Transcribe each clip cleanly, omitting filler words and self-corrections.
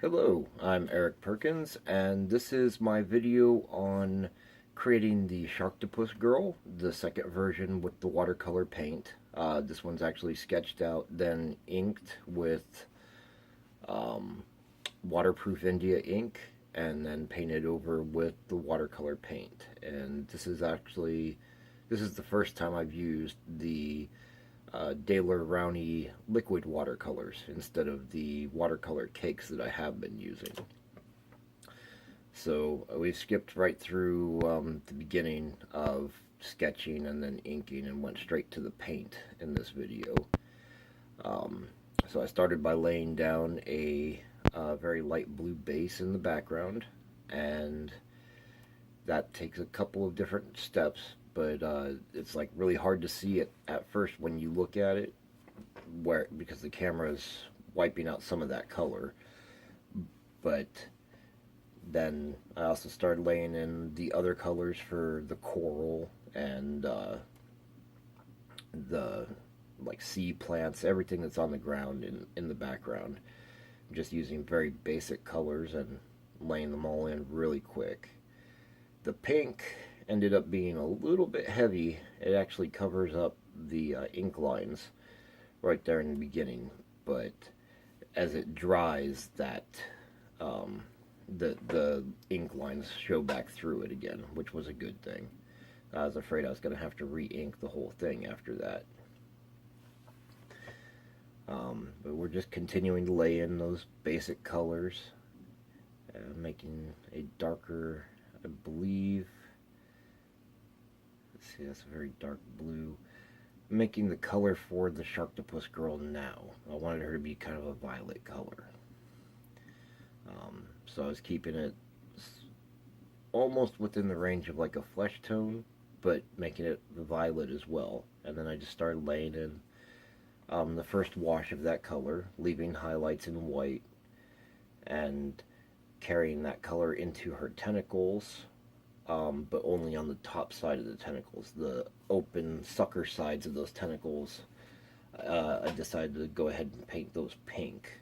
Hello, I'm Eric Perkins, and this is my video on creating the Sharktopus Girl, the second version with the watercolor paint. This one's actually sketched out, then inked with um, waterproof India ink, and then painted over with the watercolor paint. And this is the first time I've used the Daler Rowney Liquid Watercolors instead of the watercolor cakes that I have been using. So we've skipped right through the beginning of sketching and then inking and went straight to the paint in this video. Um, so I started by laying down a very light blue base in the background, and that takes a couple of different steps, but it's like really hard to see it at first when you look at it, where because the camera is wiping out some of that color. But then I also started laying in the other colors for the coral and the like sea plants, everything that's on the ground in the background. Just using very basic colors and laying them all in really quick. The pink ended up being a little bit heavy. It actually covers up the ink lines right there in the beginning, but as it dries, that the ink lines show back through it again, which was a good thing. I was afraid I was going to have to re-ink the whole thing after that. But we're just continuing to lay in those basic colors, making a darker, I believe, let's see, that's a very dark blue. Making the color for the Sharktopus Girl now. I wanted her to be kind of a violet color. So I was keeping it almost within the range of like a flesh tone, but making it violet as well. And then I just started laying in the first wash of that color, leaving highlights in white, and carrying that color into her tentacles, but only on the top side of the tentacles. The open sucker sides of those tentacles, I decided to go ahead and paint those pink.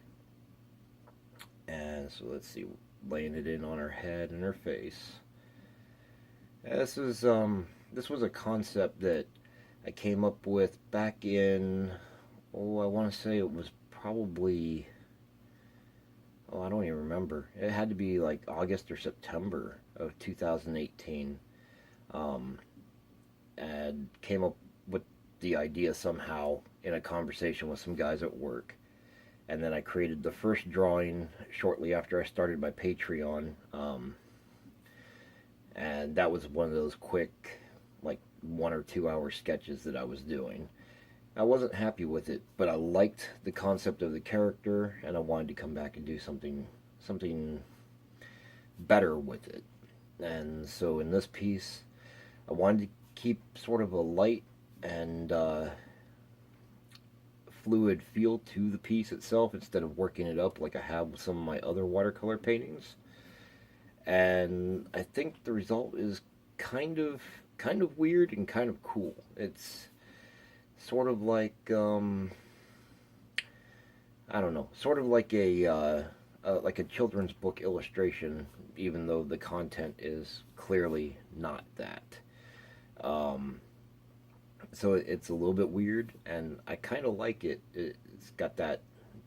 And so let's see, laying it in on her head and her face. This was a concept that I came up with back in, I want to say it was probably, I don't even remember. It had to be like August or September of 2018. And came up with the idea somehow in a conversation with some guys at work. And then I created the first drawing shortly after I started my Patreon. And that was one of those quick, like 1 or 2 hour sketches that I was doing. I wasn't happy with it, but I liked the concept of the character, and I wanted to come back and do something better with it. And so in this piece, I wanted to keep sort of a light and fluid feel to the piece itself instead of working it up like I have with some of my other watercolor paintings. And I think the result is kind of weird and kind of cool. It's sort of like I don't know, sort of like a children's book illustration, even though the content is clearly not that. Um, so it's a little bit weird, and I kind of like it. It's got that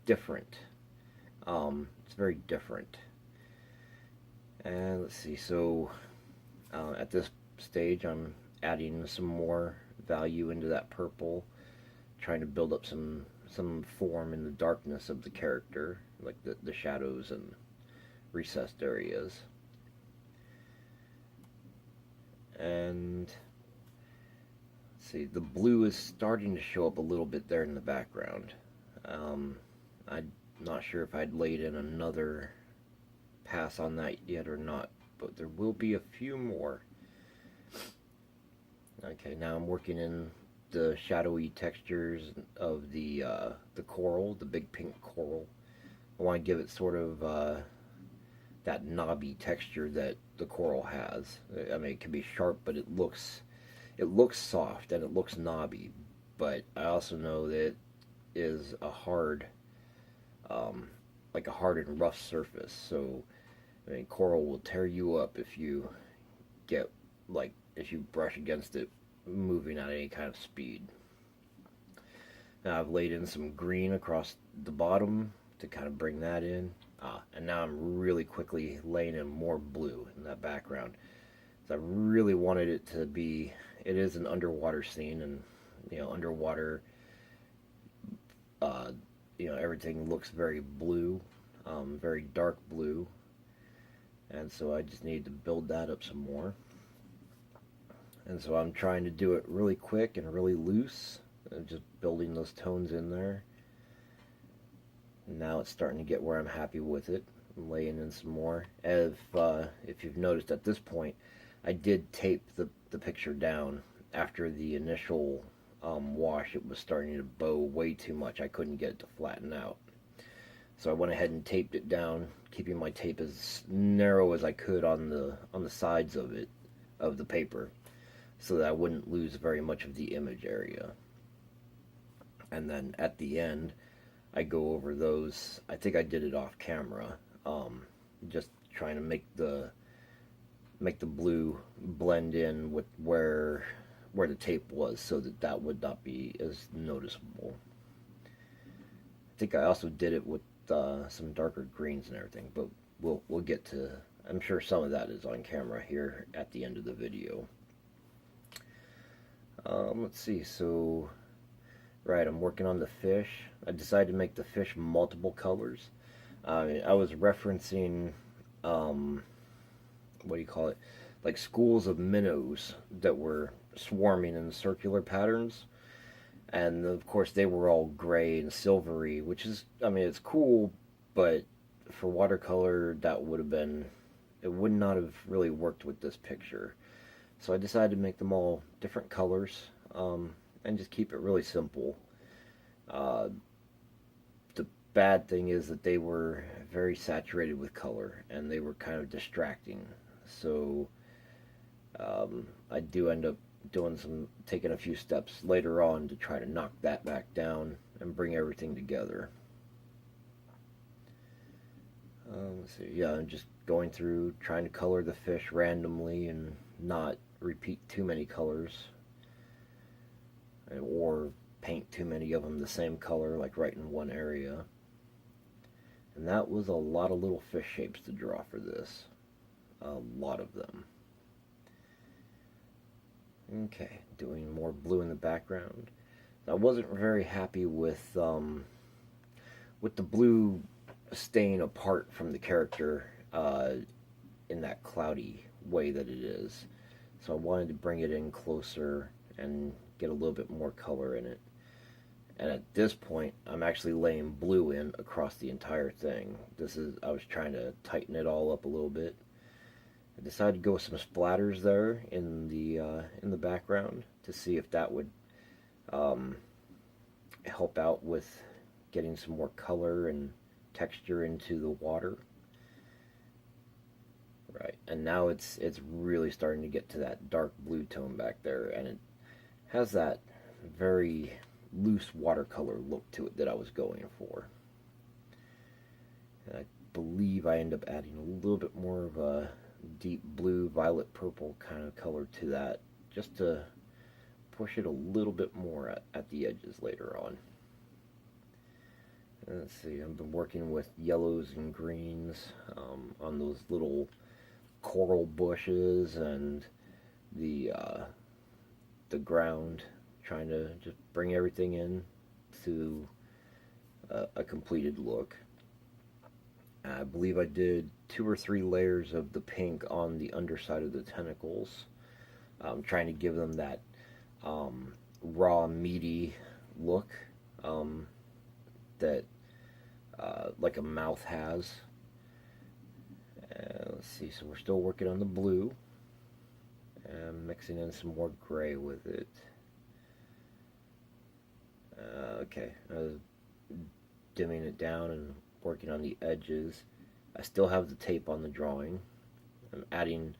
different. It's very different. And let's see. So at this stage, I'm adding some more value into that purple, trying to build up some form in the darkness of the character, like the shadows and recessed areas. And let's see, the blue is starting to show up a little bit there in the background. I'm not sure if I'd laid in another pass on that yet or not, but there will be a few more. Okay, now I'm working in the shadowy textures of the coral, the big pink coral. I want to give it sort of that knobby texture that the coral has. I mean, it can be sharp, but it looks soft and it looks knobby. But I also know that it is a hard like a hard and rough surface. So I mean, coral will tear you up if you get like if you brush against it moving at any kind of speed. Now I've laid in some green across the bottom to kind of bring that in. And now I'm really quickly laying in more blue in that background. So I really wanted it to be, it is an underwater scene, and underwater, uh, everything looks very blue, very dark blue. And so I just need to build that up some more. And so I'm trying to do it really quick and really loose, and just building those tones in there. Now it's starting to get where I'm happy with it. I'm laying in some more. If you've noticed at this point, I did tape the picture down after the initial wash. It was starting to bow way too much. I couldn't get it to flatten out. So I went ahead and taped it down, keeping my tape as narrow as I could on the sides of the paper, so that I wouldn't lose very much of the image area. And then at the end, I go over those. I think I did it off camera, just trying to make the blue blend in with where the tape was, so that would not be as noticeable. I think I also did it with some darker greens and everything, but we'll get to. I'm sure some of that is on camera here at the end of the video. Let's see. So, right, I'm working on the fish. I decided to make the fish multiple colors. I was referencing, what do you call it? Like schools of minnows that were swarming in circular patterns. And of course they were all gray and silvery, which is, I mean, it's cool, but for watercolor that it would not have really worked with this picture. So I decided to make them all different colors, and just keep it really simple. The bad thing is that they were very saturated with color, and they were kind of distracting. So I do end up taking a few steps later on to try to knock that back down and bring everything together. Let's see. Yeah, I'm just going through trying to color the fish randomly and not repeat too many colors, or paint too many of them the same color, like right in one area. And that was a lot of little fish shapes to draw for this. A lot of them. Okay, doing more blue in the background. I wasn't very happy with the blue staying apart from the character in that cloudy way that it is. So I wanted to bring it in closer and get a little bit more color in it. And at this point, I'm actually laying blue in across the entire thing. I was trying to tighten it all up a little bit. I decided to go with some splatters there in the background to see if that would help out with getting some more color and texture into the water. Right, and now it's really starting to get to that dark blue tone back there, and it has that very loose watercolor look to it that I was going for. And I believe I end up adding a little bit more of a deep blue, violet purple kind of color to that, just to push it a little bit more at the edges later on. And let's see, I've been working with yellows and greens on those little coral bushes and the ground, trying to just bring everything in to a completed look. I believe I did 2 or 3 layers of the pink on the underside of the tentacles, trying to give them that raw, meaty look that like a mouth has. Let's see, so we're still working on the blue and mixing in some more gray with it. Okay, dimming it down and working on the edges. I still have the tape on the drawing. I'm adding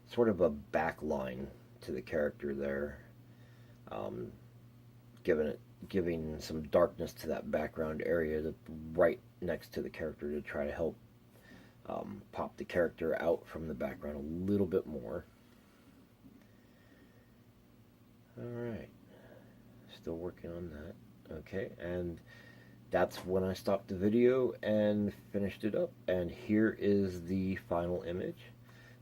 sort of a back line to the character there, giving some darkness to that background area right next to the character to try to help pop the character out from the background a little bit more. Alright, still working on that. Okay, and that's when I stopped the video and finished it up. And here is the final image.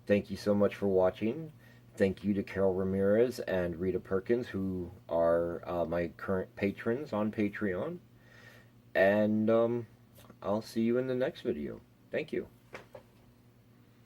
Thank you so much for watching. Thank you to Carol Ramirez and Rita Perkins, who are my current patrons on Patreon. And I'll see you in the next video. Thank you.